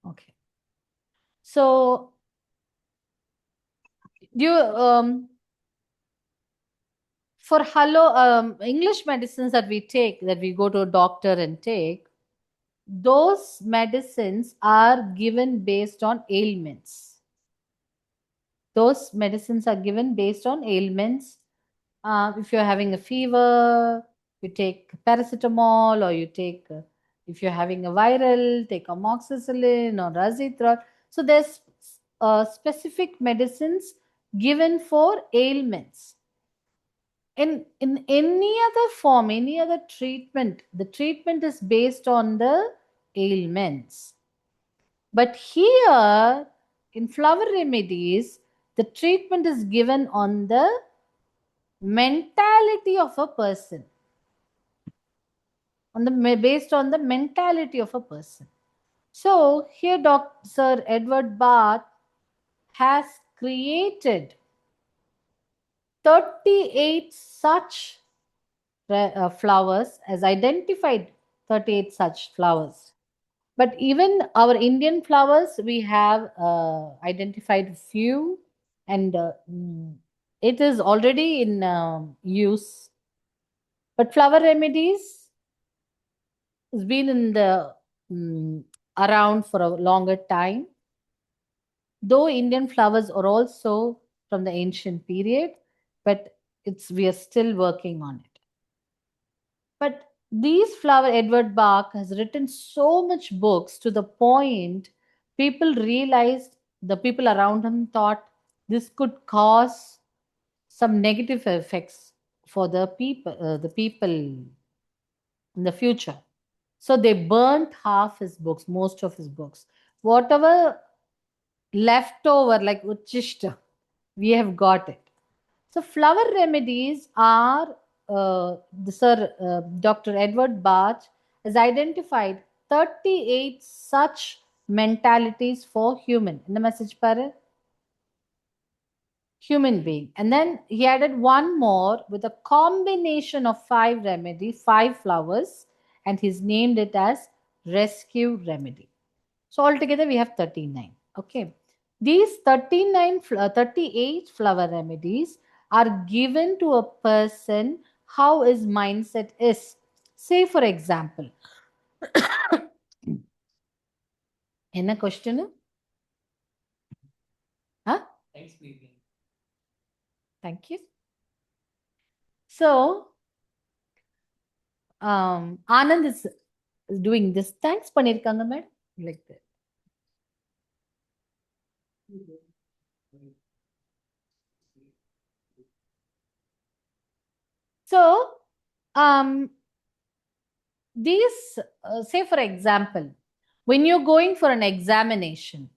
Okay. So, for English medicines that we take, that we go to a doctor and take, those medicines are given based on ailments. Those medicines are given based on ailments. If you're having a fever, you take paracetamol, or you take, if you're having a viral, take amoxicillin or azithromycin. So there's specific medicines given for ailments. In any other form, any other treatment, the treatment is based on the ailments. But here, in flower remedies, the treatment is given on the mentality of a person, based on the mentality of a person. So here, Dr. Sir Edward Barth has created 38 such flowers, has identified 38 such flowers. But even our Indian flowers, we have identified few, and it is already in use. But flower remedies has been in the around for a longer time. Though Indian flowers are also from the ancient period, but we are still working on it. But these flower, Edward Bach has written so much books to the point people realized, the people around him thought this could cause some negative effects for the people in the future. So they burnt half his books, most of his books. Whatever left over, like Uchishta, we have got it. So flower remedies are, Dr. Edward Bach has identified 38 such mentalities for human. In the message para, human being. And then he added one more with a combination of 5 remedies, 5 flowers, and he's named it as rescue remedy. So altogether we have 39. Okay. These 38 flower remedies are given to a person how his mindset is. Say for example, என்ன question? Huh? Thank you. So, Anand is doing this. Thanks பண்ணிருக்காங்க madam. Like that. So, these, say for example, when you're going for an examination,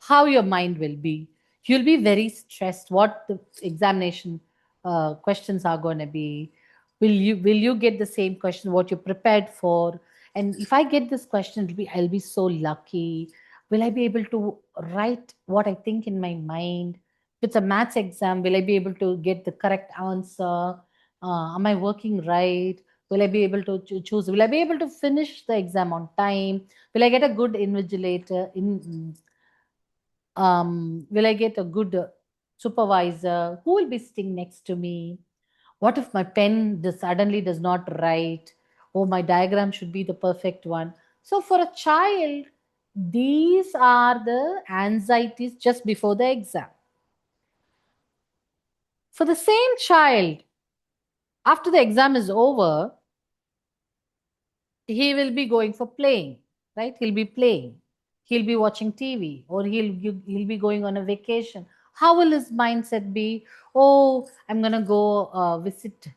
how your mind will be. You'll be very stressed what the examination questions are going to be. Will you get the same question what you prepared for? And if I get this question, I'll be so lucky. Will I be able to write what I think in my mind? If it's a maths exam, will I be able to get the correct answer? Am I working right? Will I be able to choose? Will I be able to finish the exam on time? Will I get a good invigilator? Will I get a good supervisor? Who will be sitting next to me? What if my pen suddenly does not write? Oh, my diagram should be the perfect one. So, for a child, these are the anxieties just before the exam. For the same child, after the exam is over, he will be going for playing, right? He'll be playing. He'll be watching TV, or he'll be going on a vacation. How will his mindset be? Oh, I'm gonna go visit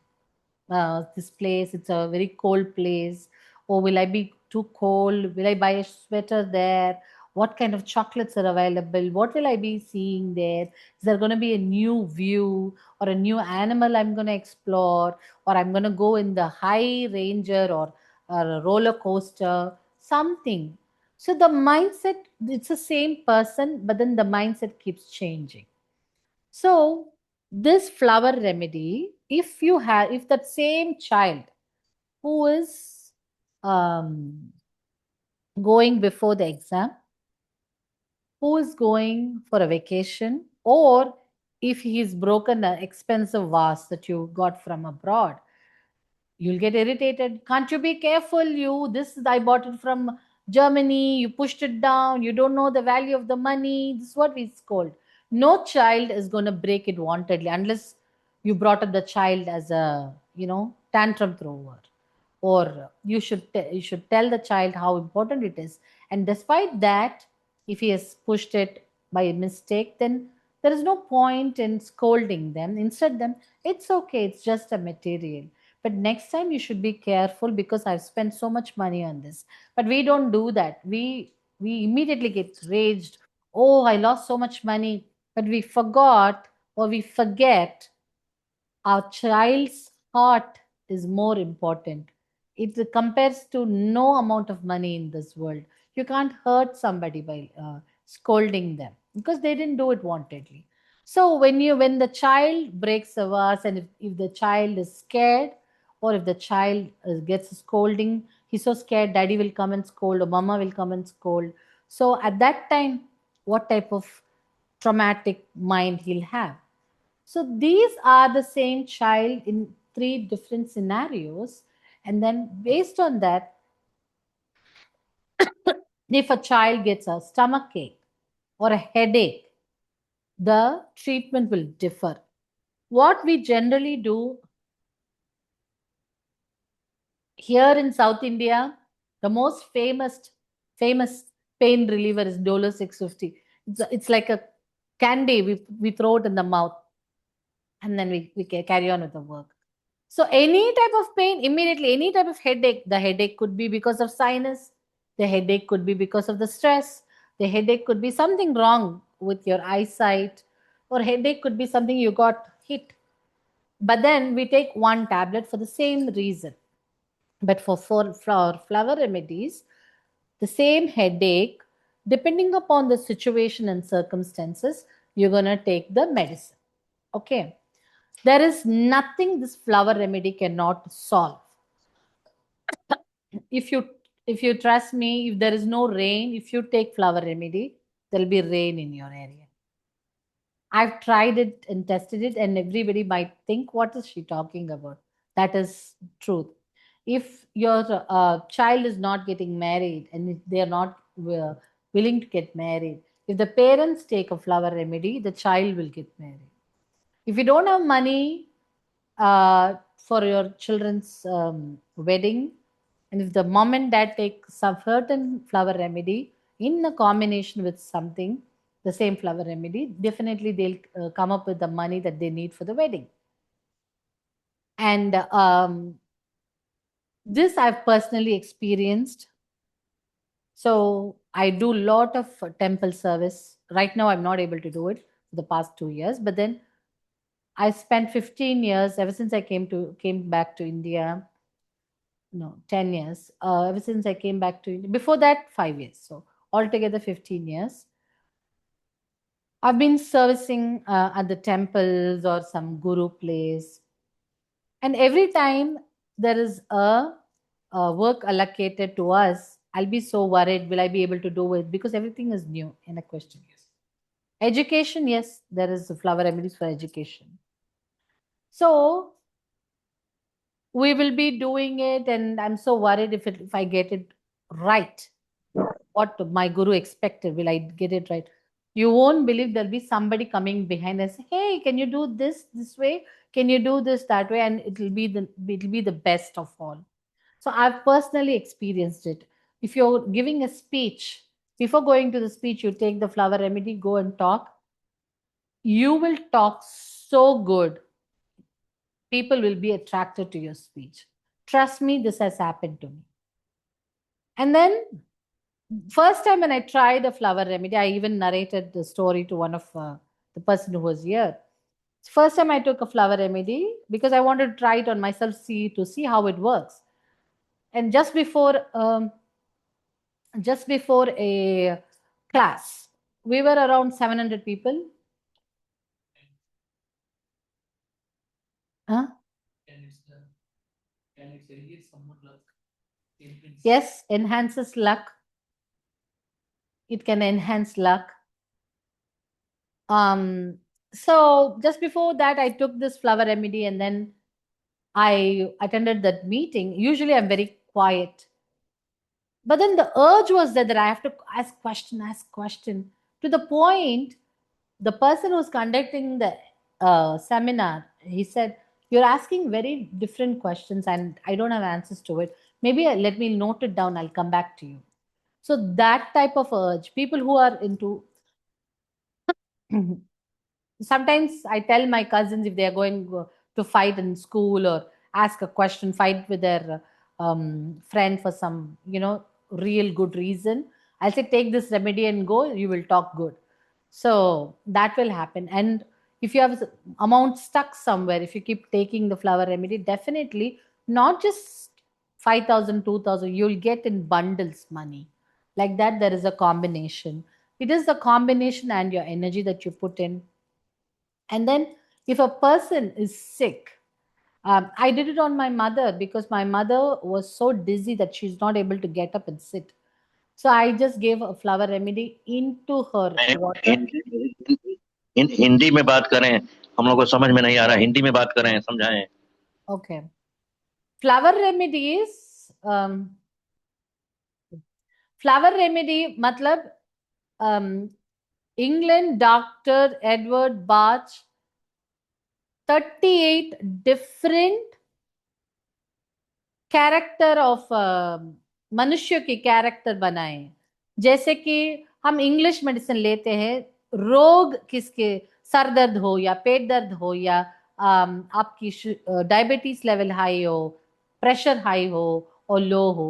this place. It's a very cold place. Or will I be too cold? Will I buy a sweater there? What kind of chocolates are available? What will I be seeing there? Is there going to be a new view or a new animal I'm going to explore? Or I'm going to go in the high ranger or a roller coaster? Something. So the mindset, it's the same person, but then the mindset keeps changing. So this flower remedy, if that same child who is um, going before the exam, who is going for a vacation, or if he's broken an expensive vase that you got from abroad, you'll get irritated. Can't you be careful? You, this, I bought it from Germany, you pushed it down, you don't know the value of the money. This is what we scold. No child is going to break it wantedly unless you brought up the child as a, tantrum thrower, or you should tell the child how important it is. And despite that, if he has pushed it by mistake, then there is no point in scolding them. Instead, them, it's okay, it's just a material, but next time you should be careful because I've spent so much money on this. But we don't do that. We immediately get raged. Oh, I lost so much money. But we forgot, or we forget, our child's heart is more important. It compares to no amount of money in this world. You can't hurt somebody by scolding them because they didn't do it wantedly. So when the child breaks a vase, and if the child is scared, or if the child gets a scolding, he's so scared, daddy will come and scold or mama will come and scold. So at that time, what type of traumatic mind he'll have? So these are the same child in three different scenarios. And then based on that, if a child gets a stomach ache or a headache, the treatment will differ. What we generally do here in South India, the most famous pain reliever is Dolo 650. It's like a candy. We throw it in the mouth, and then we carry on with the work. So any type of pain, immediately, any type of headache, the headache could be because of sinus, the headache could be because of the stress, the headache could be something wrong with your eyesight, or headache could be something you got hit. But then we take one tablet for the same reason. But for flower remedies, the same headache, depending upon the situation and circumstances, you're going to take the medicine. Okay. There is nothing this flower remedy cannot solve. If you if you trust me, if there is no rain, if you take flower remedy, there'll be rain in your area. I've tried it and tested it, and everybody might think, what is she talking about? That is truth. If your child is not getting married, and if they are not willing to get married, if the parents take a flower remedy, the child will get married. If you don't have money for your children's wedding, and if the mom and dad take some certain flower remedy in a combination with something, the same flower remedy, definitely they'll come up with the money that they need for the wedding. And this I've personally experienced. So I do lot of temple service. Right now, I'm not able to do it for the past 2 years, but then I spent 15 years ever since I came back to India. No, 10 years. Ever since I came back to India. Before that, 5 years. So altogether, 15 years. I've been servicing at the temples or some guru place. And every time there is a work allocated to us, I'll be so worried. Will I be able to do it? Because everything is new in a question. Education, yes, there is flower remedies for education. So we will be doing it, and I'm so worried if I get it right, what my guru expected, will I get it right? You won't believe, there'll be somebody coming behind and say, hey, can you do this way, can you do this that way, and it'll be the best of all. So I've personally experienced it. If you're giving a speech, before going to the speech, you take the flower remedy, go and talk. You will talk so good, people will be attracted to your speech. Trust me, this has happened to me. And then, first time when I tried a flower remedy, I even narrated the story to one of the person who was here. First time I took a flower remedy because I wanted to try it on myself, see how it works. And just before a class, we were around 700 people. Huh? Yes, enhances luck. It can enhance luck. So just before that, I took this flower remedy, and then I attended that meeting. Usually I'm very quiet, but then the urge was there that I have to ask question, to the point the person who's conducting the seminar, he said, you're asking very different questions and I don't have answers to it. Maybe let me note it down, I'll come back to you. So that type of urge, people who are into sometimes I tell my cousins, if they are going to fight in school or ask a question, fight with their friend for some, real good reason, I'll say, take this remedy and go, you will talk good. So that will happen. And if you have amount stuck somewhere, if you keep taking the flower remedy, definitely not just 5,000, 2,000, you'll get in bundles money. Like that, there is a combination. It is the combination and your energy that you put in. And then if a person is sick, I did it on my mother because my mother was so dizzy that she's not able to get up and sit. So I just gave a flower remedy into her water. Hindi में बात करें, हम लोग को समझ में नहीं आ रहा, हिंदी में बात करें, समझाएं। Okay. Flower remedies, flower remedy, matlab, England Dr. Edward Bach, 38 different character of मनुष्य की कैरेक्टर बनाए। जैसे कि हम इंग्लिश मेडिसिन लेते हैं, रोग किसके, सर दर्द हो या पेट दर्द हो या आपकी डायबिटीज लेवल हाई हो, प्रेशर हाई हो और लो हो,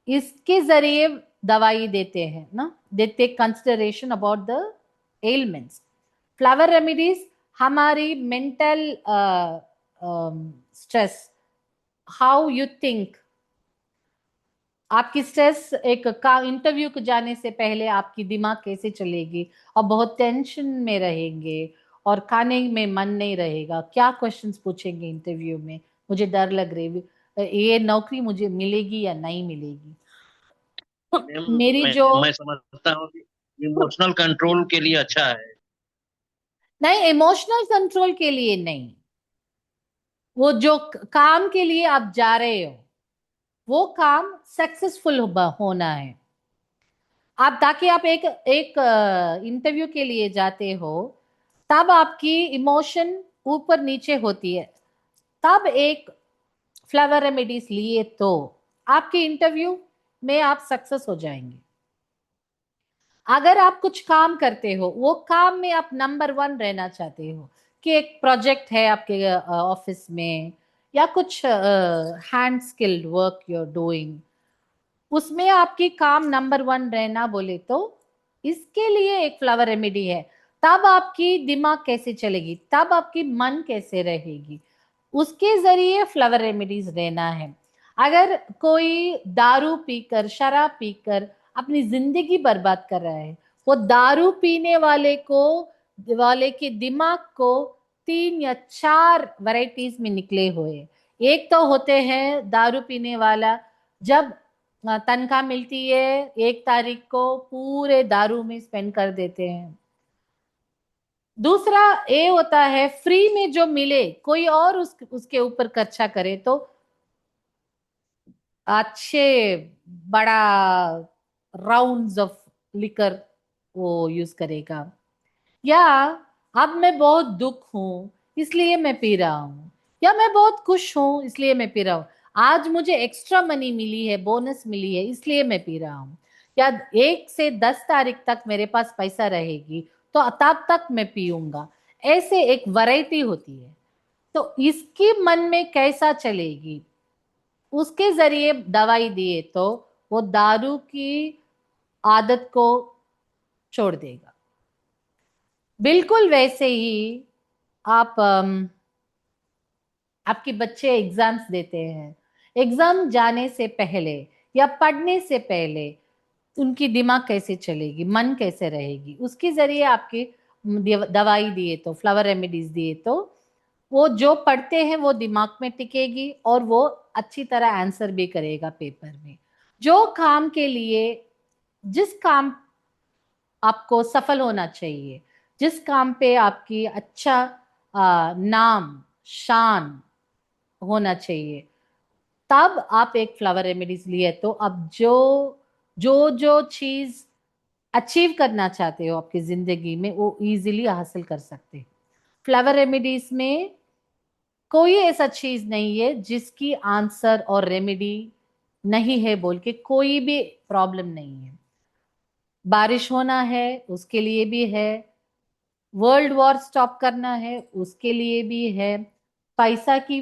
इसके जरिए दवाई देते हैं ना, they take consideration about the elements. Flower remedies हमारी mental stress, how you think, आपकी स्ट्रेस, एक का इंटरव्यू को जाने से पहले आपकी दिमाग कैसे चलेगी और बहुत टेंशन में रहेंगे और खाने में मन नहीं रहेगा, क्या क्वेश्चंस पूछेंगे इंटरव्यू में, मुझे डर लग रही, ये नौकरी मुझे मिलेगी या नहीं मिलेगी। मेरी जो मैं समझता हूँ कि इमोशनल कंट्रोल के लिए अच्छा है। नहीं, इमोशनल कंट्रोल के लिए नहीं, वो जो काम के लिए आप जा रहे हो वो काम सक्सेसफुल होना है। आप ताकि आप एक एक इंटरव्यू के लिए जाते हो, तब आपकी इमोशन ऊपर नीचे होती है, तब एक फ्लावर रेमेडीज लिए तो आपके इंटरव्यू में आप सक्सेस हो जाएंगे। अगर आप कुछ काम करते हो, वो काम में आप नंबर वन रहना चाहते हो, कि एक प्रोजेक्ट है आपके ऑफिस में या कुछ hand skilled work you are doing, उसमें आपकी काम नंबर वन रहना बोले तो इसके लिए एक फ्लावर रेमेडी है। तब आपकी दिमाग कैसे चलेगी, तब आपकी मन कैसे रहेगी, उसके जरिए फ्लावर रेमेडीज रहना है। अगर कोई दारू पीकर, शराब पीकर अपनी जिंदगी बर्बाद कर रहा है, वो दारू पीने वाले के दिमाग को 3 या 4 वैरायटीज में निकले हुए। एक तो होते हैं दारू पीने वाला, जब तनख्वाह मिलती है 1 तारीख को पूरे दारू में स्पेंड कर देते हैं। दूसरा ये होता है, फ्री में जो मिले कोई और उसके ऊपर खर्चा करे तो अच्छे बड़ा राउंड्स ऑफ लिकर वो यूज करेगा। या अब मैं बहुत दुख हूं इसलिए मैं पी रहा हूं, या मैं बहुत खुश हूं इसलिए मैं पी रहा हूं, आज मुझे एक्स्ट्रा मनी मिली है, बोनस मिली है इसलिए मैं पी रहा हूं, या 1 से 10 तारीख तक मेरे पास पैसा रहेगी तो तब तक मैं पीऊंगा। ऐसे एक वैरायटी होती है। तो इसकी मन में कैसा चलेगी, उसके जरिए दवाई दिए तो वो दारू की आदत को छोड़ देगा। बिल्कुल वैसे ही आप आपके बच्चे एग्जाम्स देते हैं, एग्जाम जाने से पहले या पढ़ने से पहले उनकी दिमाग कैसे चलेगी, मन कैसे रहेगी, उसके जरिए आपकी दवाई दिए तो, फ्लावर रेमेडीज दिए तो वो जो पढ़ते हैं वो दिमाग में टिकेगी और वो अच्छी तरह आंसर भी करेगा पेपर में। जो काम के लिए, जिस काम आपको सफल होना चाहिए, जिस काम पे आपकी अच्छा नाम शान होना चाहिए, तब आप एक फ्लावर रेमेडीज लिए तो अब जो जो जो चीज अचीव करना चाहते हो आपकी जिंदगी में वो इजीली हासिल कर सकते हैं। फ्लावर रेमेडीज में कोई ऐसा चीज नहीं है जिसकी आंसर और रेमेडी नहीं है बोल के कोई भी प्रॉब्लम नहीं है। बारिश होना है उसके लिए भी है, वर्ल्ड वॉर स्टॉप करना है उसके लिए भी है, पैसा की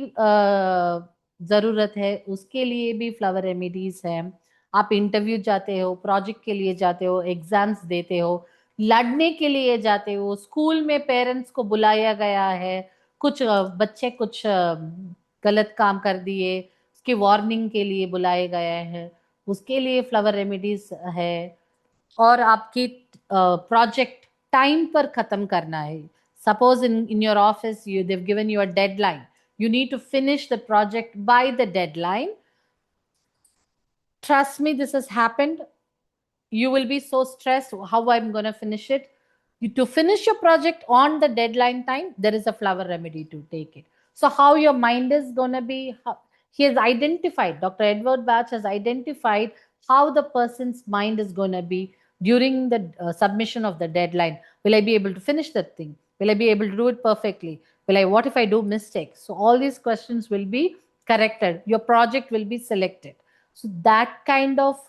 जरूरत है उसके लिए भी फ्लावर रेमेडीज है। आप इंटरव्यू जाते हो, प्रोजेक्ट के लिए जाते हो, एग्जाम्स देते हो, लड़ने के लिए जाते हो, स्कूल में पेरेंट्स को बुलाया गया है, कुछ बच्चे कुछ गलत काम कर दिए उसकी वार्निंग के लिए बुलाए गए हैं, उसके लिए फ्लावर रेमेडीज है। और आपकी प्रोजेक्ट टाइम पर खत्म करना है, suppose in your office you they've given you a deadline, you need to finish the project by the deadline. Trust me, this has happened. You will be so stressed how I'm going to finish it. To finish your project on the deadline time, there is a flower remedy to take it. So how your mind is going to be, he has identified, Dr. Edward Batch has identified how the person's mind is going to be during the submission of the deadline. Will I be able to finish that thing? Will I be able to do it perfectly? What if I do mistakes? So all these questions will be corrected. Your project will be selected. So that kind of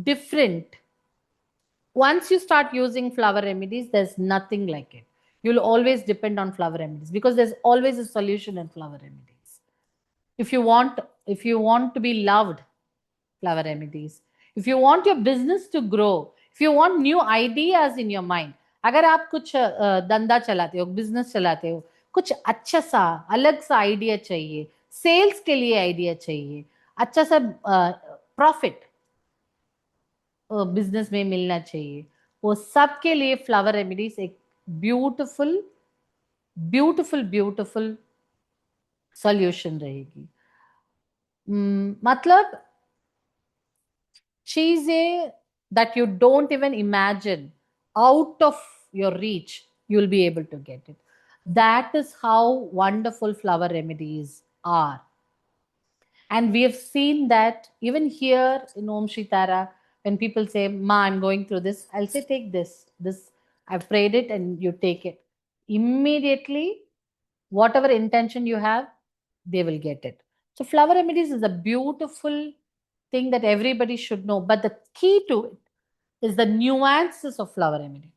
different. Once you start using flower remedies, there's nothing like it. You'll always depend on flower remedies because there's always a solution in flower remedies. If you want, if you want to be loved, flower remedies. If you want your business to grow, if you want new ideas in your mind, अगर आप कुछ धंधा चलाते हो, business चलाते हो, कुछ अच्छा सा अलग सा आइडिया चाहिए, सेल्स के लिए आइडिया चाहिए, अच्छा सा प्रॉफिट बिजनेस में मिलना चाहिए, वो सब के लिए फ्लावर रेमेडीज एक ब्यूटीफुल ब्यूटीफुल ब्यूटीफुल सॉल्यूशन रहेगी। मतलब चीजें that you don't even imagine, out of your reach, you'll be able to get it. That is how wonderful flower remedies are. And we have seen that even here in Om Shri Tara, when people say, Ma, I'm going through this, I'll say, take this. This, I've prayed it, and you take it. Immediately, whatever intention you have, they will get it. So, flower remedies is a beautiful thing that everybody should know. But the key to it is the nuances of flower remedy.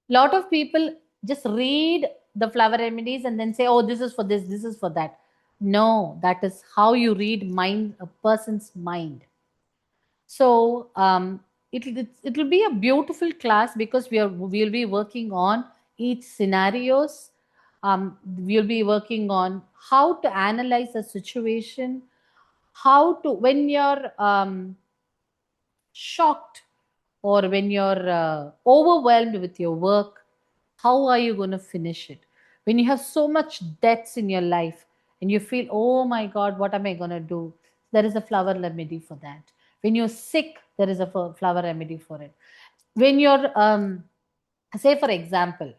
Lot of people just read the flower remedies and then say, oh, this is for this is for that. No, that is how you read mind, a person's mind. So it'll be a beautiful class because we'll be working on each scenarios. We'll be working on how to analyze a situation, how to, when you're shocked or when you're overwhelmed with your work, how are you going to finish it? When you have so much debts in your life and you feel, oh my God, what am I going to do? There is a flower remedy for that. When you're sick, there is a flower remedy for it. When you're, say, for example,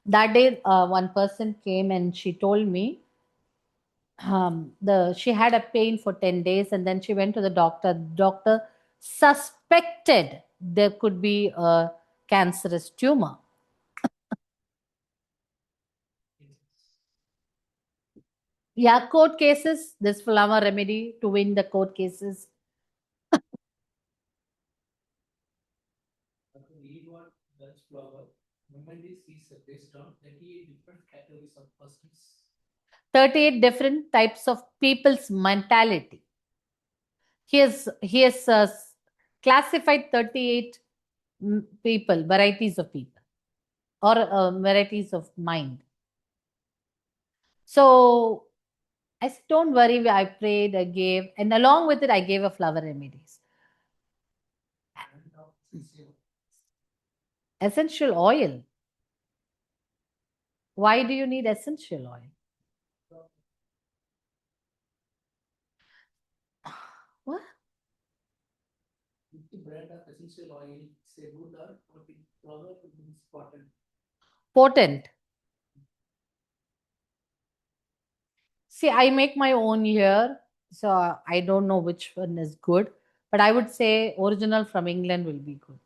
that day one person came and she told me the she had a pain for 10 days and then she went to the doctor suspected there could be a cancerous tumor. Yeah, court cases, this flower remedy to win the court cases. Read what Dutch flower. Remedies is based on 38 different categories of persons. 38 different types of people's mentality. He has classified 38 people, varieties of people, or varieties of mind. So I said, don't worry, I prayed, I gave, and along with it, I gave a flower remedies. Essential oil. Why do you need essential oil? What? the brand of essential oil, say good or protein, flower means cotton. Potent. See, I make my own here, so I don't know which one is good, but I would say original from England will be good.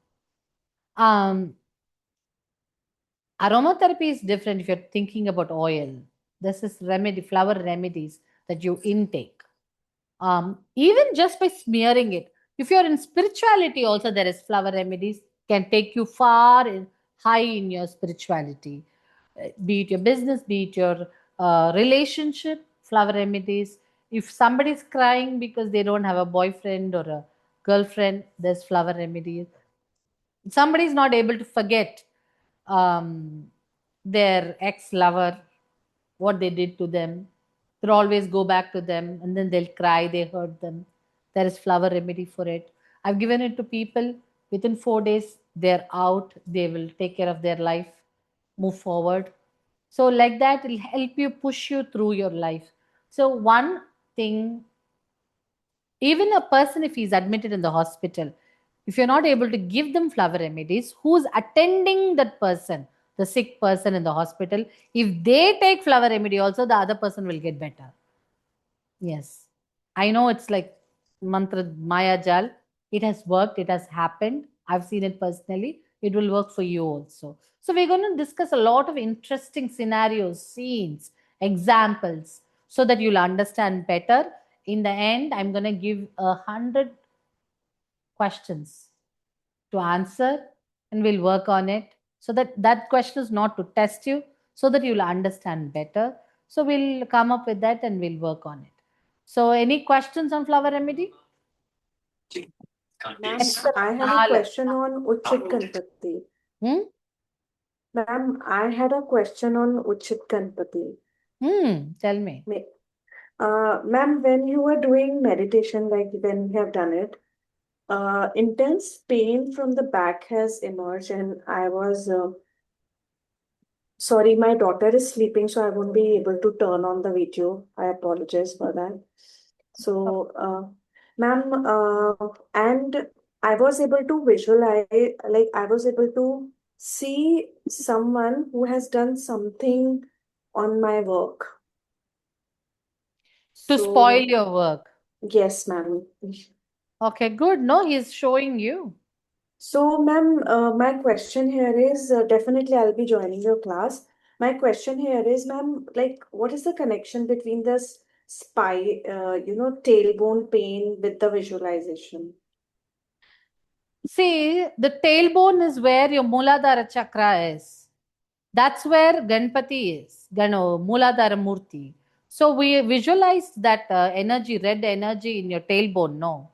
Aromatherapy is different if you're thinking about oil. This is remedy, flower remedies that you intake. Even just by smearing it. If you're in spirituality, also there is flower remedies can take you high in your spirituality. Be it your business, be it your relationship, flower remedies. If somebody's crying because they don't have a boyfriend or a girlfriend, there's flower remedies. Somebody's not able to forget um, their ex lover, what they did to them. They'll always go back to them and then they'll cry, they hurt them. There is flower remedy for it. I've given it to people. Within 4 days, they're out. They will take care of their life, move forward. So, like that, it'll help you push you through your life. So, one thing, even a person, if he's admitted in the hospital, if you're not able to give them flower remedies, who's attending that person, the sick person in the hospital, if they take flower remedy also, the other person will get better. Yes. I know it's like mantra Maya Jal. It has worked, it has happened. I've seen it personally. It will work for you also. So, we're going to discuss a lot of interesting scenarios, scenes, examples, so that you'll understand better. In the end, I'm going to give 100 questions to answer and we'll work on it so that that question is not to test you, so that you'll understand better. So, we'll come up with that and we'll work on it. So, any questions on flower remedy? Ma'am, I had a question on Uchit Ganpati. Hmm? Ma'am, I had a question on Uchit Ganpati. Tell me. Ma'am, when you were doing meditation, like when you have done it, intense pain from the back has emerged, and I was sorry, my daughter is sleeping, so I won't be able to turn on the video. I apologize for that. So, ma'am, and I was able to visualize, like I was able to see someone who has done something on my work. To spoil your work. Yes, ma'am. Okay, good. No, he's showing you. So, ma'am, my question here is definitely I'll be joining your class. My question here is, ma'am, like, what is the connection between this tailbone pain with the visualization? See, the tailbone is where your Muladhara chakra is. That's where Ganpati is, Muladhara Murti. So we visualized that energy, red energy in your tailbone, no?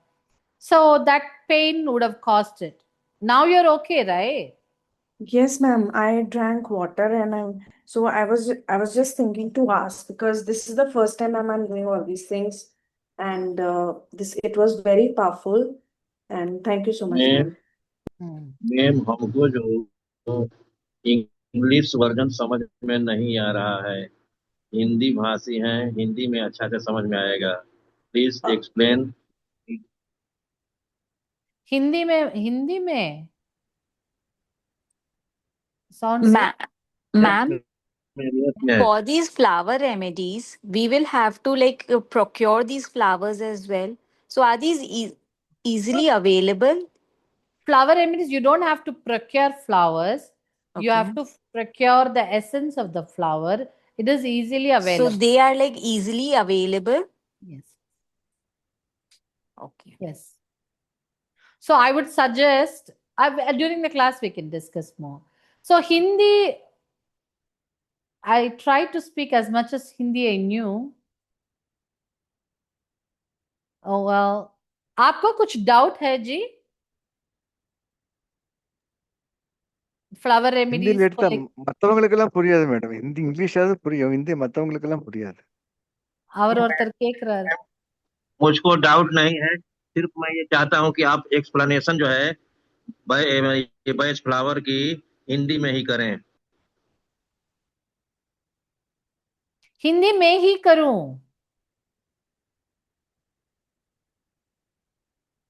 So that pain would have caused it. Now you're okay, right? Yes, ma'am. I drank water and I was just thinking to ask because this is the first time I'm doing all these things and this it was very powerful and thank you so much, ma'am ma'am. Ma'am हमको जो English version समझ में नहीं आ रहा है, हिंदी भाषी हैं, हिंदी में अच्छा से समझ में आएगा, प्लीज Uh, एक्सप्लेन। हिंदी में sounds Ma'am, yes. for these flower remedies, we will have to procure these flowers as well. So are these easily available? flower remedies. You don't have to procure flowers. You Okay. have to procure the essence of the flower. It is easily So available. they are like easily available. Yes. Okay. Yes. So I would suggest during the class we can discuss more. So Hindi, I tried to speak as much as Hindi I knew. Oh well, आपको कुछ doubt है जी? Flower ஹிந்தியில் remedies எடுத்தா for like மற்றவங்களுக்கெல்லாம் புரியாது madam. Hindi இங்கிலீஷாவது புரியும், ஹிந்தி மற்றவங்களுக்கெல்லாம் புரியாது. அவர் ஒருத்தர் கேக்குறாரு. मुझको डाउट नहीं है, सिर्फ मैं ये चाहता हूँ कि आप एक्सप्लेनेशन जो है बैच फ्लावर की हिंदी में ही करें। हिंदी में ही करूं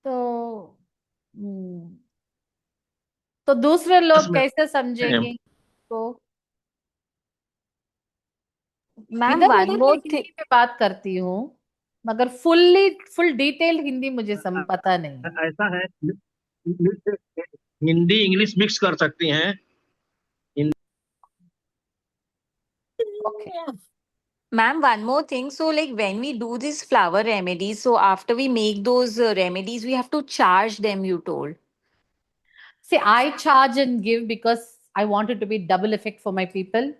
तो हम्म, तो दूसरे लोग में कैसे समझेंगे इसको? मैम, इधर वन उधर मैं मोर थिंग. हिंदी में बात करती हूँ, मगर फुल डिटेल हिंदी मुझे पता नहीं। ऐसा है, हिंदी इंग्लिश मिक्स कर सकती हैं। Okay. Ma'am, one more thing. So, like when we do these flower remedies, so after we make those remedies, we have to charge them, you told. See, I charge and give because I want it to be double effect for my people.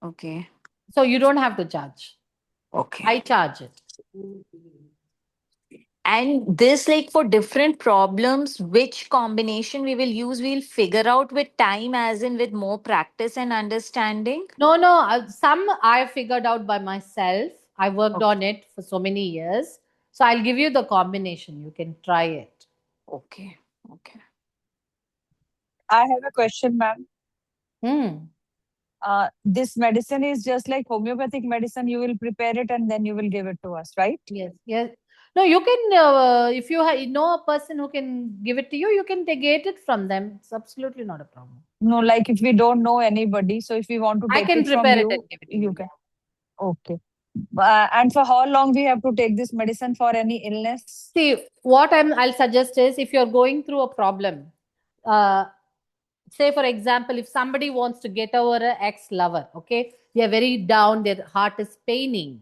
Okay. So you don't have to charge. Okay. I charge it. And this, like for different problems, which combination we will use, we'll figure out with time, as in with more practice and understanding. No, some I figured out by myself. I worked Okay. on it for so many years. So I'll give you the combination. You can try it. Okay. Okay. I have a question, ma'am. Hmm. This medicine is just like homeopathic medicine. You will prepare it and then you will give it to us, right? Yes. No, you can, if you know a person who can give it to you, you can get it from them. It's absolutely not a problem. No, like if we don't know anybody, so if we want to I take can it from prepare it and you, give it to you you. can. Okay. And for how long we have to take this medicine for any illness? See, what I'll suggest is if you're going through a problem, uh, say for example, if somebody wants to get over an ex-lover, okay, they're very down, their heart is paining.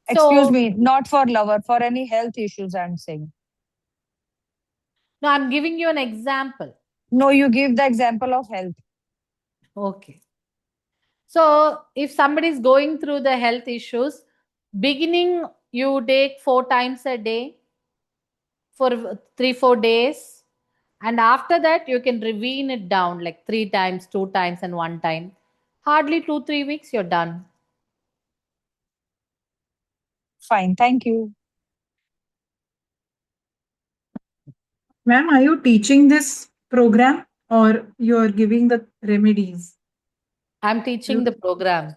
Excuse So, me, not for lover, for any health issues, I'm saying. no, I'm giving you an example. No, you give the example of health. Okay. So, if somebody is going through the health issues, beginning you take 4 times a day for 3-4 days, and after that you can rewean it down like 3 times, 2 times, and 1 time. Hardly 2-3 weeks, you're done. Fine, thank you. Ma'am, are you teaching this program or you're giving the remedies? I'm teaching the program.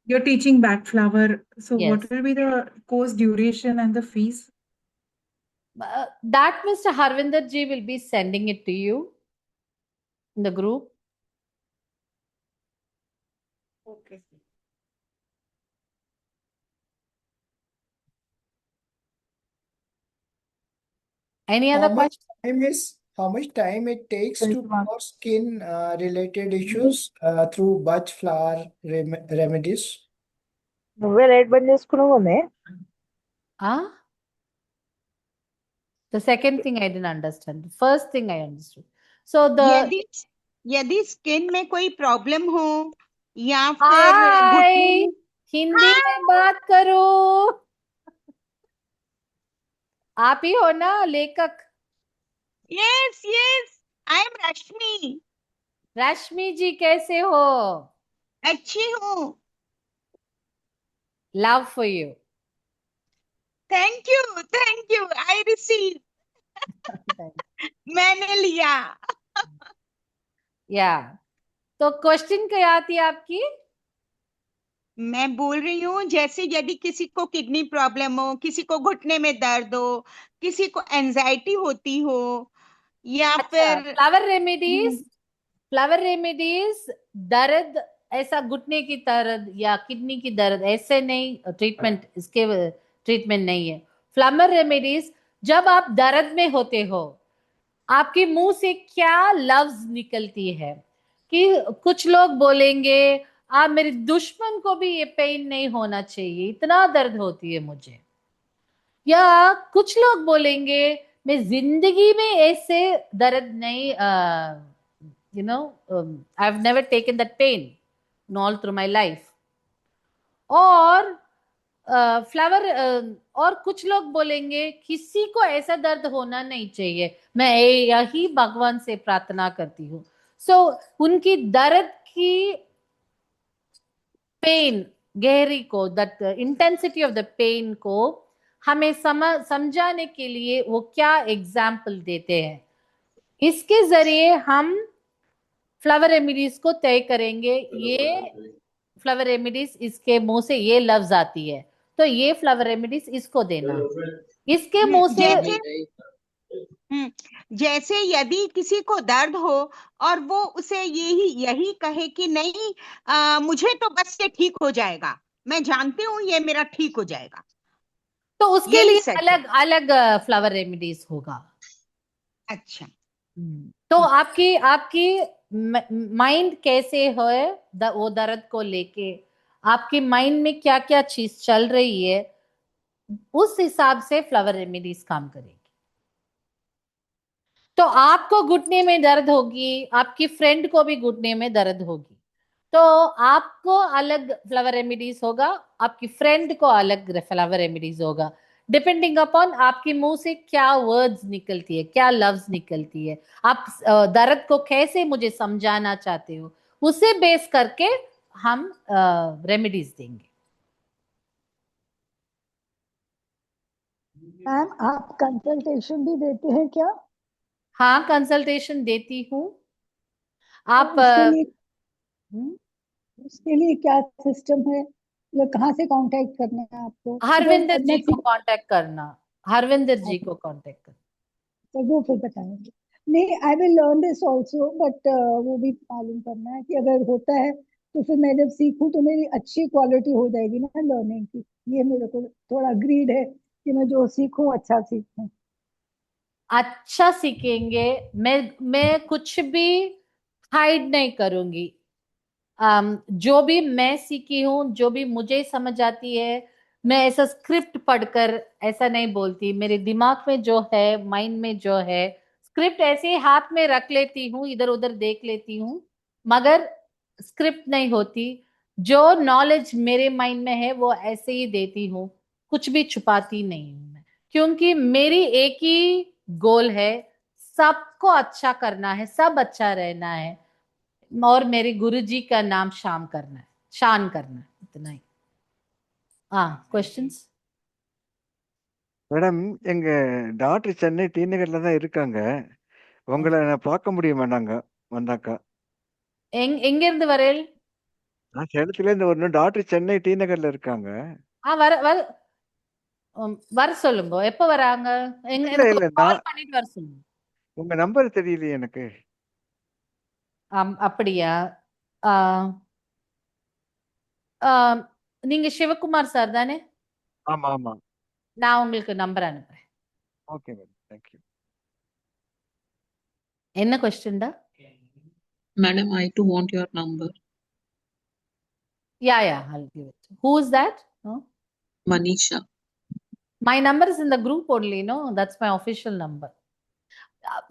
You're teaching backflower. So Yes. what will be the course duration and the fees? That Mr. Harvinder ji will be sending it to you in the group. Okay. Any other question? How much time it takes to 21. cure skin related issues through Bach flower remedies? Ah? The second thing I didn't understand. The first thing I understood. So the यदि यदि skin में कोई problem हो या फिर हाय, घुटने हिंदी में बात करो। आप ही हो ना लेखक? यस आई एम रश्मि। रश्मि जी कैसे हो? अच्छी हूँ। Love for you. Thank you I receive. मैंने लिया। या तो क्वेश्चन क्या थी आपकी? मैं बोल रही हूँ जैसे यदि किसी को किडनी प्रॉब्लम हो, किसी को घुटने में दर्द हो, किसी को एंजाइटी होती हो या फिर फ्लावर रेमेडीज दर्द, ऐसा घुटने की दर्द या किडनी की दर्द ऐसे नहीं ट्रीटमेंट, इसके ट्रीटमेंट नहीं है। फ्लावर रेमेडीज जब आप दर्द में होते हो, आपके मुंह से क्या लफ्ज निकलती है कि कुछ लोग बोलेंगे आप मेरे दुश्मन को भी ये पेन नहीं होना चाहिए, इतना दर्द होती है मुझे। या कुछ लोग बोलेंगे मैं जिंदगी में ऐसे दर्द नहीं, I have never taken that pain all through my life. और फ्लावर और कुछ लोग बोलेंगे किसी को ऐसा दर्द होना नहीं चाहिए, मैं यही भगवान से प्रार्थना करती हूँ। सो उनकी दर्द की पेन गहरी को, that intensity of the pain को हमें समझाने के लिए वो क्या एग्जाम्पल देते हैं, इसके जरिए हम फ्लावर रेमेडीज को तय करेंगे। ये फ्लावर रेमेडीज, इसके मुंह से ये लफ्ज आती है तो ये फ्लावर रेमेडीज इसको देना, इसके मुंह से जैसे जैसे यदि किसी को दर्द हो और वो उसे यही कहे कि नहीं, मुझे तो बस ये ठीक हो जाएगा, मैं जानती हूँ ये मेरा ठीक हो जाएगा, तो उसके यही लिए सच है। अलग अलग फ्लावर रेमेडीज होगा। अच्छा, तो आपकी आपकी माइंड कैसे है वो दर्द को लेके, आपकी माइंड में क्या क्या चीज चल रही है, उस हिसाब से फ्लावर रेमेडीज काम करेगी। तो आपको घुटने में दर्द होगी, आपकी फ्रेंड को भी घुटने में दर्द होगी, तो आपको अलग फ्लावर रेमेडीज होगा, आपकी फ्रेंड को अलग फ्लावर रेमेडीज होगा, डिपेंडिंग अपॉन आपके मुंह से क्या वर्ड्स निकलती है, क्या लफ्ज निकलती है, आप दर्द को कैसे मुझे समझाना चाहते हो, उसे बेस करके हम रेमेडीज देंगे। मैम आप कंसल्टेशन भी देते हैं क्या? हाँ, कंसल्टेशन देती हूँ। आप तो उसके लिए क्या सिस्टम है, मतलब कहाँ से कांटेक्ट करना है आपको? हरविंदर जी मैं को कांटेक्ट करना, हरविंदर जी को कांटेक्ट करना। तो वो फिर बताएंगे। नहीं, I will learn this also, but वो भी मालूम करना है कि अगर होता है तो फिर मैं जब सीखूं तो मेरी अच्छी क्वालिटी हो जाएगी ना लर्निंग की। ये मेरे को थोड़ा ग्रीड है कि मैं जो सीखूं अच्छा सीखूं। अच्छा सीखेंगे। मैं कुछ भी हाइड नहीं करूंगी। जो भी मैं सीखी हूँ, जो भी मुझे समझ आती है, मैं ऐसा स्क्रिप्ट पढ़कर ऐसा नहीं बोलती। मेरे दिमाग में जो है, माइंड में जो है, स्क्रिप्ट ऐसे ही हाथ में रख लेती हूँ, इधर उधर देख लेती हूँ, मगर स्क्रिप्ट नहीं होती। जो नॉलेज मेरे माइंड में है वो ऐसे ही देती हूँ, कुछ भी छुपाती नहीं हूँ मैं, क्योंकि मेरी एक ही गोल है, सबको अच्छा करना है, सब अच्छा रहना है, और मेरे गुरुजी का नाम शान करना है, इतना ही। क्वेश्चंस? மேடம் எங்க டாக்டர் சென்னை டி நகர்ல தான் இருக்காங்க. உங்களை நான் பார்க்க முடியுமா நாங்க வந்தாக்கா? எங்க இருந்து வரேள்? நான் சேலத்துல இருந்து வரணும். டாக்டர் சென்னை டி நகர்ல இருக்காங்க. வர வர வர சொல்லுங்க. எப்ப வராங்க? இல்ல எனக்கு இல்ல கால் நான் பண்ணிட்டு வர சொல்லுங்க. உங்க நம்பர் தெரியலையே எனக்கு. அப்படியா? ஆ, ஆ, நீங்க சிவகுமார் சார் தானே? ஆமா ஆமா. நான் உங்களுக்கு நம்பர் அனுப்புறேன். Okay madam, thank you. என்ன கொஸ்டின்டா? Madam, I too want your number. Yeah, I'll give it. Who is that? No? Manisha. My number is in the group only, no? That's my official number.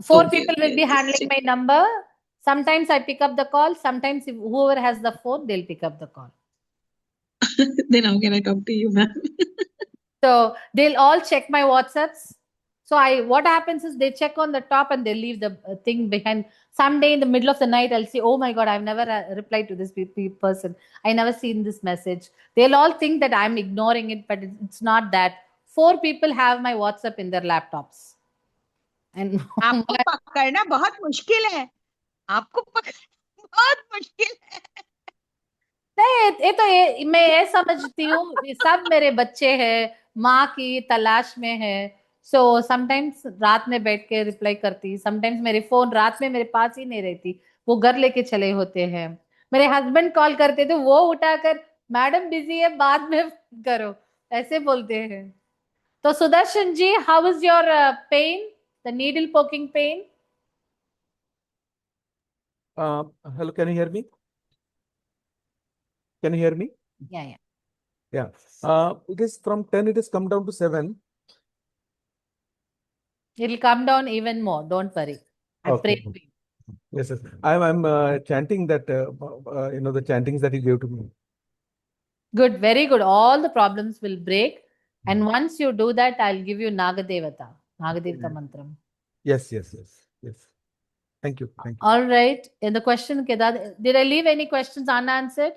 4 Okay, people will okay, be just handling check. my number. Sometimes I pick up the call. Sometimes if whoever has the phone, they'll pick up the call. Then how can I talk to you, ma'am? So they'll all check my WhatsApps. So what happens is they check on the top and they leave the thing behind. Someday in the middle of the night, I'll say, "Oh my God, I've never replied to this person. I never seen this message." They'll all think that I'm ignoring it, but it's not that. 4 people have my WhatsApp in their laptops. And आपको पकड़ना बहुत मुश्किल है, आपको पकड़ना बहुत मुश्किल है। नहीं, मैं ये समझती हूँ, ये सब मेरे बच्चे हैं, माँ की तलाश में है। सो समटाइम्स रात में बैठ के रिप्लाई करती, समटाइम्स मेरे फोन रात में मेरे पास ही नहीं रहती, वो घर लेके चले होते हैं। मेरे हस्बैंड कॉल करते तो वो उठाकर, मैडम बिजी है, बाद में करो, ऐसे बोलते हैं। तो Sudarshan ji, how is your pain, the needle poking pain? Hello, can you hear me? Can you hear me? Yeah. Yeah. It is from 10, it has come down to 7. It'll come down even more, don't worry. I Okay. pray for you. Yes, yes. I'm chanting that, the chantings that you gave to me. Good, very good. All the problems will break. And once you do that, I'll give you Nagadevata mantram. Yes. Thank you. All right. In the question, Kedar, did I leave any questions unanswered?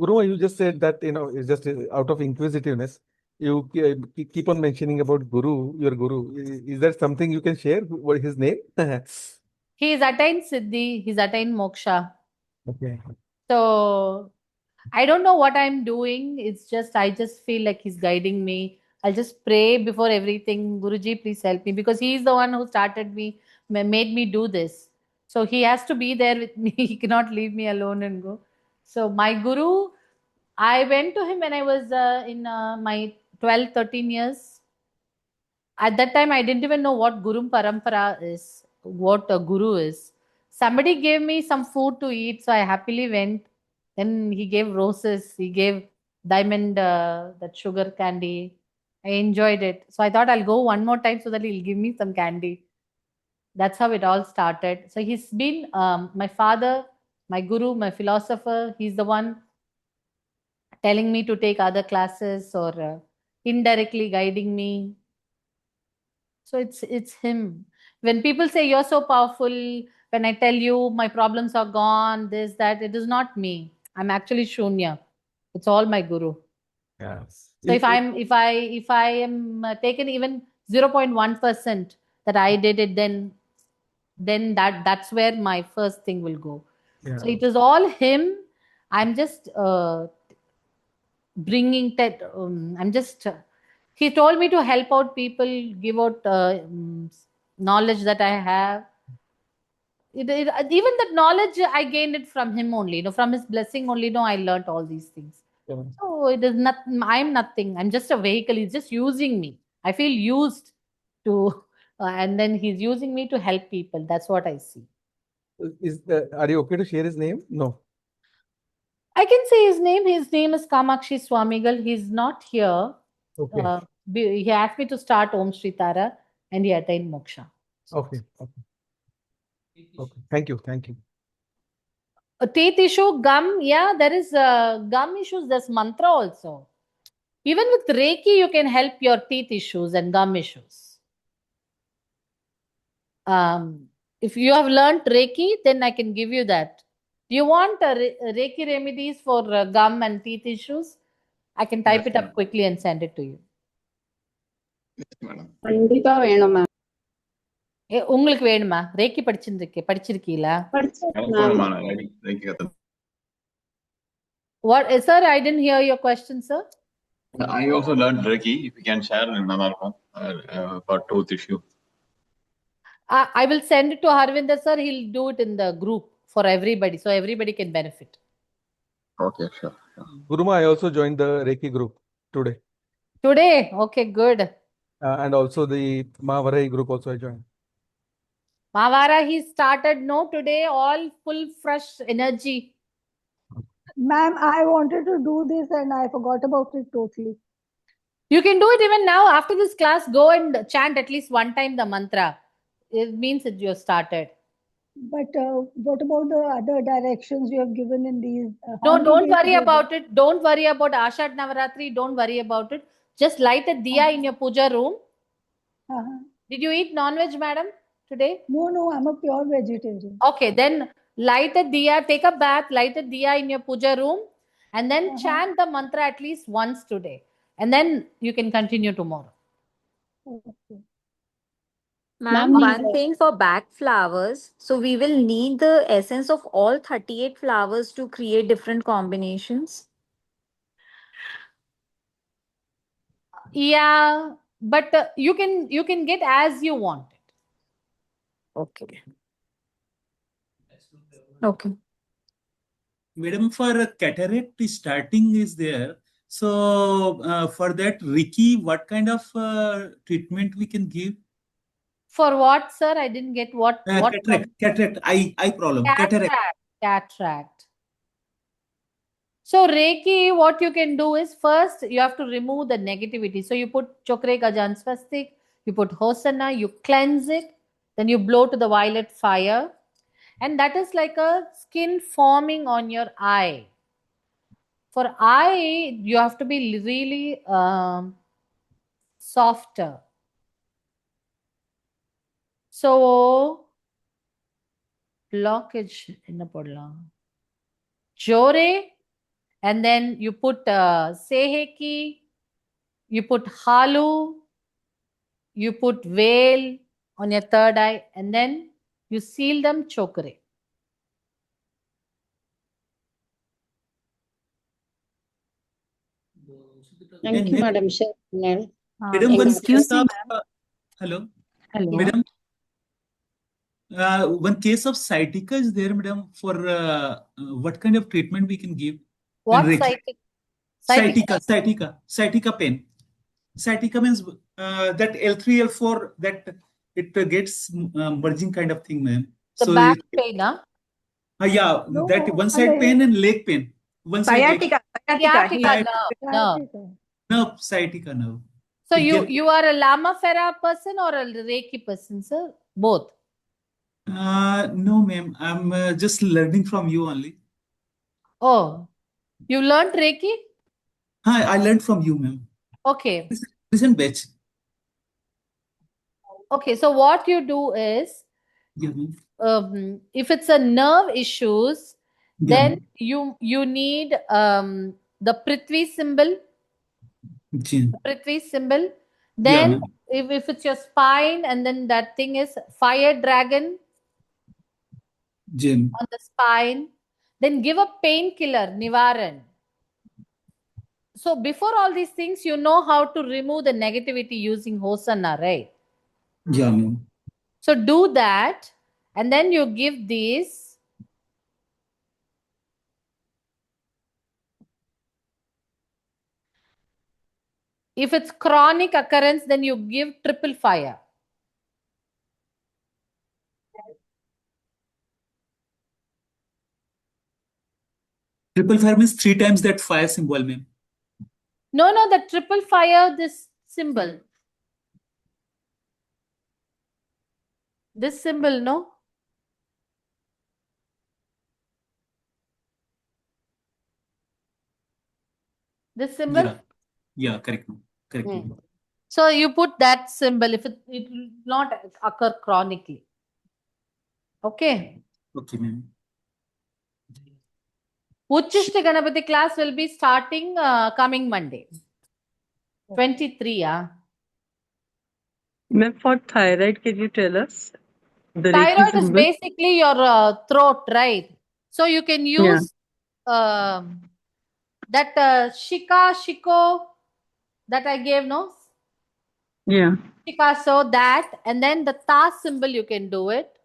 Guru, you just said that, it's just out of inquisitiveness. You keep on mentioning about Guru, your Guru. Is there something you can share? What is his name? He's attained Siddhi, he's attained Moksha. Okay. So I don't know what I'm doing. It's just, I just feel like he's guiding me. I'll just pray before everything. Guruji, please help me, because he is the one who started me, made me do this. So he has to be there with me. He cannot leave me alone and go. So my guru, I went to him when I was in my 12, 13 years. At that time, I didn't even know what Guru Parampara is, what a guru is. Somebody gave me some food to eat, so I happily went. Then he gave roses, he gave diamond, that sugar candy. I enjoyed it. So I thought I'll go one more time so that he'll give me some candy. That's how it all started. So he's been my father, my guru, my philosopher. He's the one telling me to take other classes or indirectly guiding me. So it's him. When people say you're so powerful, when I tell you my problems are gone, this, that, it is not me. I'm actually Shunya. It's all my guru. Yes. So if I am taken even 0.1% that I did it, then that's where my first thing will go. So Yeah. it is all him. I'm just bringing that. I'm just. He told me to help out people, give out knowledge that I have. Even that knowledge I gained it from him only. From his blessing only. I learnt all these things. Yeah. So it is not. I'm nothing. I'm just a vehicle. He's just using me. I feel used to, and then he's using me to help people. That's what I see. Are you okay to share his name? No. I can say his name. His name is Kamakshi Swamigal. He's not here. Okay. He asked me to start Om Shri Tara, and he attained moksha. Okay. Thank you. Teeth issue, gum, yeah, there is gum issues. There's mantra also. Even with Reiki, you can help your teeth issues and gum issues. If you have learned Reiki, then I can give you that. Do you want Reiki remedies for gum and teeth issues? I can type it up quickly and send it to you. கண்டிப்பா வேணும் ma'am. உங்களுக்கு வேணுமா? ரேக்கி படிச்சிருக்கீங்களா? What, sir? I didn't hear your question, sir. I also learned Reiki. If you can share for tooth issue. I will send it to Harvinder, sir. He'll do it in the group for everybody, so everybody can benefit. Okay, sure. Guruma, I also joined the Reiki group today. Today? Okay, good. And also the Mahavarai group also I joined. Mahavara, he started today, all full fresh energy. Ma'am, I wanted to do this and I forgot about it totally. You can do it even now. After this class, go and chant at least one time the mantra. It means that you started. But what about the other directions you have given in these? No, don't worry about it. Don't worry about Ashad Navaratri. Don't worry about it. Just light a diya in your puja room. Did you eat non-veg, madam, today? No, I'm a pure vegetarian. Okay, then light a diya, take a bath, light a diya in your puja room, and then chant the mantra at least once today. And then you can continue tomorrow. Okay. Ma'am, one thing for back flowers. So we will need the essence of all 38 flowers to create different combinations. Yeah, but you can get as you want it. Okay. Okay. Madam, for cataract starting is there. So for that, Ricky, what kind of treatment we can give? For what, sir? I didn't get what. Cataract, eye problem. Cataract. So Reiki, what you can do is first you have to remove the negativity. So you put Chokre Gajan Swastik, you put Hosanna, you cleanse it, then you blow to the violet fire, and that is like a skin forming on your eye. For eye, you have to be really softer. So blockage enna podlam. Jore, and then you put Seheki, you put Halu, you put Veil on your third eye, and then you seal them Chokre. Thank you, Madam. Madam, one Excuse case me, of ma'am. hello, Hello. madam. One case of sciatica is there, madam. For what kind of treatment we can give? What Reiki. sciatica? Sciatica? Sciatica pain. Sciatica means that L3, L4 that it gets merging kind of thing, ma'am. The So back pain, huh? yeah, No, that one side pain and leg pain. One side leg. Sciatica. Sciatica, no. sciatica. No, sciatica nerve. So It gets, you are a Lama Fera person or a Reiki person, sir? Both. no, ma'am. I'm just learning from you only. Oh, you learned Reiki? Hi, I learned from you, ma'am. Okay. Listen, batch. Okay, so what you do is, Yeah, ma'am. if it's a nerve issues, Yeah, then ma'am. you need the Prithvi symbol. Jin. Prithvi symbol. Yeah, Then ma'am. if it's your spine, and then that thing is fire dragon Jin. on the spine, then give a painkiller, Nivaran. So before all these things, you know how to remove the negativity using Hosanna, right? Yeah, ma'am. So do that, and then you give these. If it's chronic occurrence, then you give triple fire. Triple fire means 3 times that fire symbol, ma'am. No, the triple fire, this symbol. This symbol, no? This symbol? Yeah. Yeah, correct, ma'am. Correct, ma'am. So you put that symbol if it will not occur chronically. Okay. Okay, ma'am. Uchishta Ganapati class will be starting coming Monday. 23, yeah. Ma'am, for thyroid, can you tell us the Reiki Thyroid is symbol? basically your throat, right? So you can use that Shiko that I gave, no? Yeah. Shika, so that, and then the Ta symbol you can do it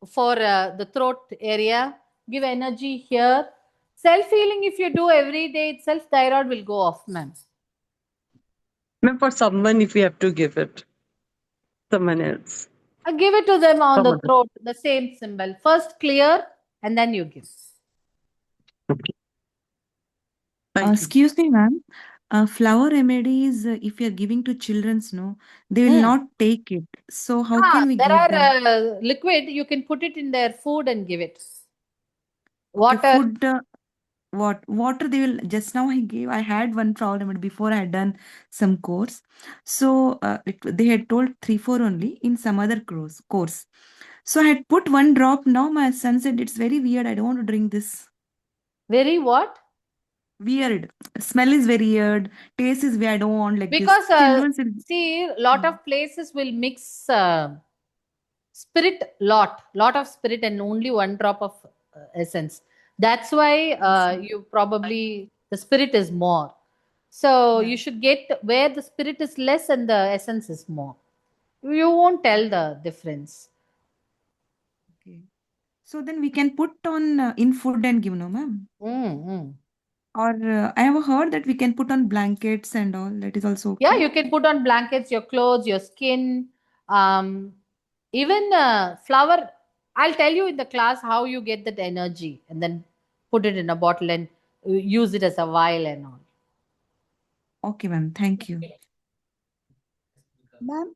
for the throat area. Give energy here. Self-healing, if you do every day itself, thyroid will go off, ma'am. Ma'am, for someone, if we have to give it, someone else. Give it to them on the Someone else. throat, the same symbol. First clear, and then you give. Excuse me, ma'am. Flower remedies, if you're giving to children's, no, they will not take it. So how can we There give them? are liquid, you can put it in their food and give it. Okay, Water. food, water they will, just now I had one flower remedy before I had done some course. So they had told 3-4 only in some other course. So I had put one drop. Now my son said it's very weird. I don't want to drink this. Very what? Weird. Smell is very weird. Taste is weird. I don't want like Because this. Children's will... see, lot of places will mix spirit, lot of spirit and only one drop of essence. That's why you probably the spirit is more. So you should get where the spirit is less and the essence is more. You won't tell the difference. Okay. So then we can put on in food and give, no, ma'am? Or I have heard that we can put on blankets and all. That is also okay. Yeah, you can put on blankets, your clothes, your skin, even flower. I'll tell you in the class how you get that energy and then put it in a bottle and use it as a vial and all. Okay, ma'am. Thank you. Ma'am,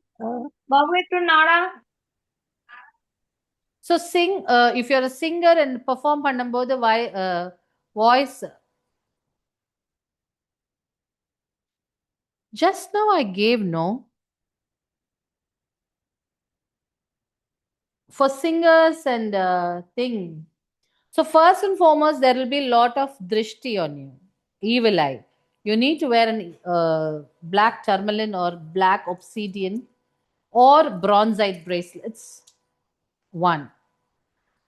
so sing, if you're a singer and perform பண்ணும்போது voice. Just now I gave, no? For singers and thing. So first and foremost, there will be a lot of drishti on you, evil eye. You need to wear an black tourmaline or black obsidian or bronzite bracelets. One.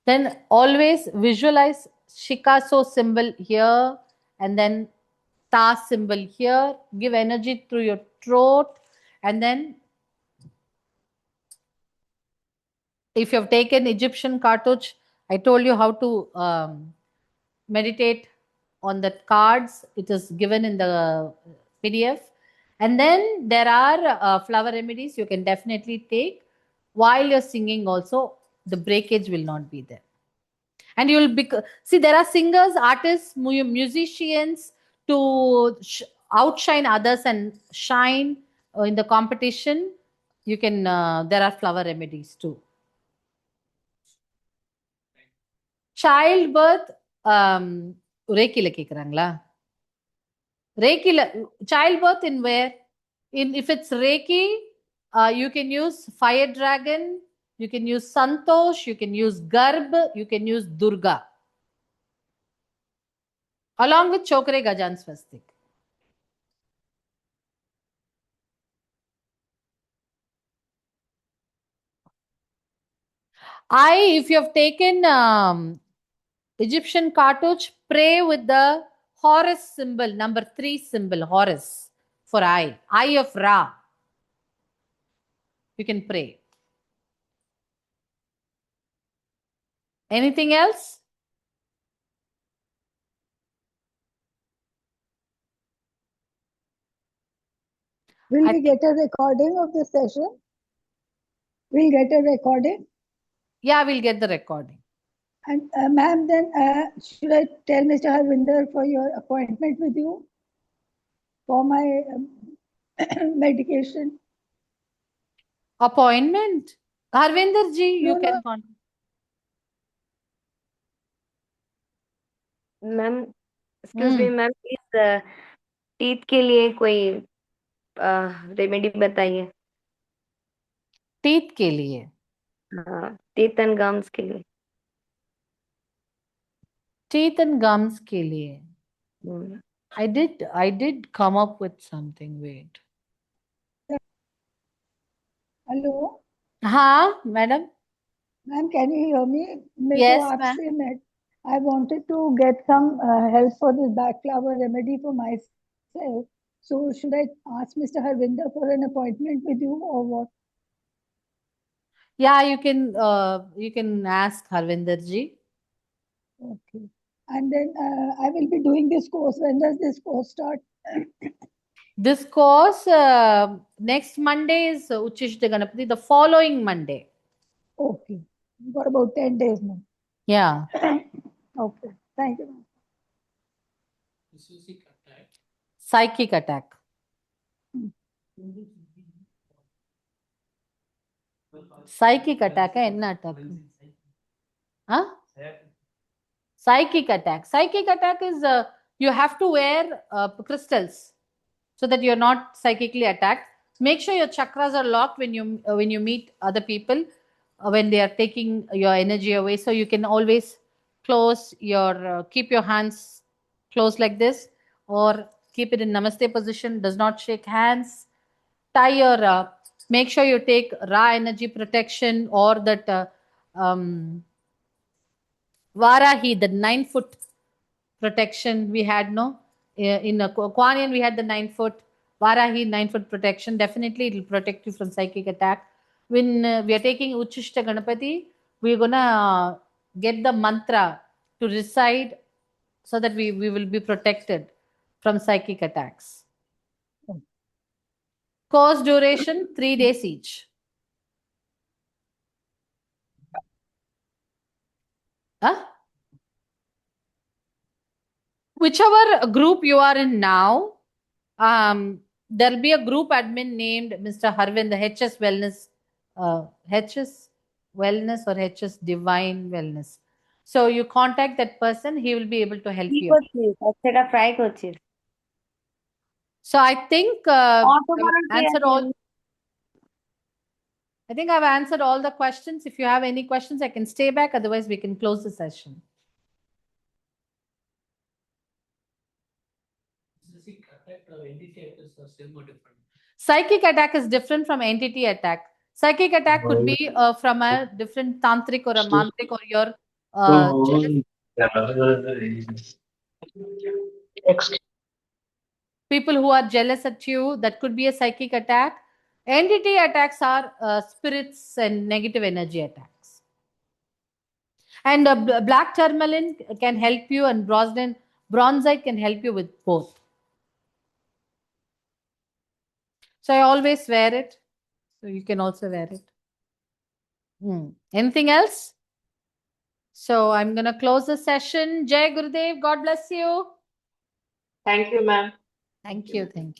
Then always visualize Shikaso symbol here and then star symbol here. Give energy through your throat, and then if you have taken Egyptian cartouche, I told you how to meditate on the cards. It is given in the PDF. And then there are flower remedies you can definitely take while you're singing also. The breakage will not be there. And you will see, there are singers, artists, musicians to outshine others and shine in the competition. You can, there are flower remedies too. Childbirth, Reiki la கேக்குறாங்களா? Reiki, childbirth in where? If it's Reiki, you can use Fire Dragon, you can use Santosh, you can use Garb, you can use Durga, along with Chokre Gajan Swastik. If you have taken Egyptian cartouche, pray with the Horus symbol, number 3 symbol, Horus, for eye of Ra. You can pray. Anything else? Will we get a recording of the session? We'll get a recording? Yeah, we'll get the recording. And ma'am, then should I tell Mr. Harvinder for your appointment with you for my medication? Appointment? Harvinder ji, you No, can no. contact. Ma'am excuse me ma'am, please teeth के लिए कोई remedy बताइए। Teeth के लिए? हाँ, teeth and gums के लिए। Teeth and gums के लिए? I did come up with something. Wait. Hello. हाँ, madam. Ma'am, can you hear me? Yes, ma'am. I wanted to get some help for this backflower remedy for myself. So should I ask Mr. Harvinder for an appointment with you or what? Yeah, you can ask Harvinder ji. Okay. And then I will be doing this course. When does this course start? This course, next Monday is Uchishta Ganapati, the following Monday. Okay. Got about 10 days now. Yeah. Okay. Thank you, ma'am. Psychic attack. Psychic attack है என்ன attack? Huh? Psychic attack. Psychic attack is you have to wear crystals so that you're not psychically attacked. Make sure your chakras are locked when you meet other people when they are taking your energy away. So you can always close your keep your hands closed like this, or keep it in namaste position. Does not shake hands. Tie your make sure you take Ra energy protection or that Varahi, the 9-foot protection we had, no? In Kuan Yin, we had the 9-foot. Varahi, 9-foot protection. Definitely, it will protect you from psychic attack. When we are taking Uchishta Ganapati, we're going to get the mantra to recite so that we will be protected from psychic attacks. Course duration, 3 days each. Huh? Whichever group you are in now, there'll be a group admin named Mr. Harvinder, HS Wellness, HS Wellness or HS Divine Wellness. So you contact that person, he will be able to help you. Fry coaches. So I think I've answered all. I think I've answered all the questions. If you have any questions, I can stay back. Otherwise, we can close the session. Psychic attack is different from entity attack. Psychic attack could be from a different tantric or a mantrik or your People who are jealous at you, that could be a psychic attack. Entity attacks are spirits and negative energy attacks. And black tourmaline can help you, and bronzite can help you with both. So I always wear it. So you can also wear it. Anything else? So I'm going to close the session. Jai Gurudev, God bless you. Thank you, ma'am. Thank you. Thank you.